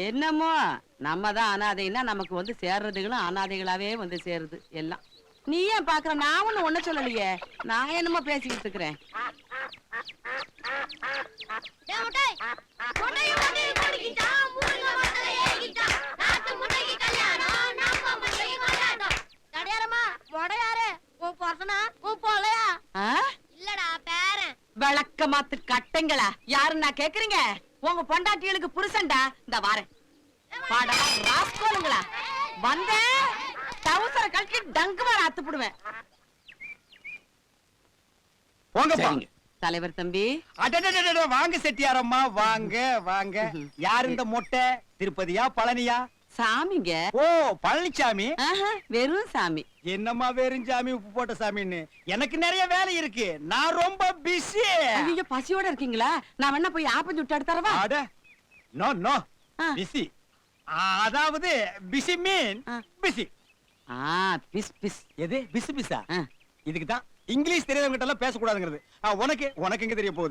என்னமோ நம்ம தான் அனாதைன்னா நமக்கு வந்து சேர்றதுகளும் அனாதைகளாவே வந்து சேருது எல்லாம். நீ ஏன் பாக்குற? நான் ஒண்ணு சொல்லலையே, நான் என்னமோ பேசிக்கிட்டு இருக்கிறேன். விளக்கமாத்து கட்டைங்களா யாருன்னா கேக்குறீங்க? உங்க பொண்டாட்டிகளுக்கு புருஷன்டா. இந்த வாரேன் பாடா ராஸ்கோலுங்களா வந்த டவுசர கழட்டி டங்கு மேல அத்துப்புடுவேன். தலைவர் தம்பி. வாங்க செட்டியாரம்மா, வாங்க வாங்க. யார் இந்த மொட்டை? திருப்பதியா பழனியா? சாமிங்க. ஓ, பழனிசாமி. வெறும் சாமி. என்னம்மா வெறும் சாமி, உப்பு போட்ட சாமின்னு? எனக்கு நிறைய வேலை இருக்கு, நான் ரொம்ப பிஸி. நீங்க பசியோட இருக்கீங்களா? நான் வேணா போய் ஆப்பம் சுட்டு எடுத்துறவா? அட நோ நோ, பிஸி. அதாவது பிஸி மீன் பிஸி. பிஸ் பிஸ். எது பிஸி பிஸா? இதுக்கு தான் இங்கிலீஷ் தெரியாதவங்க கிட்ட எல்லாம் பேசக்கூடாதுங்கிறது. உனக்கு எங்க தெரிய போகுது?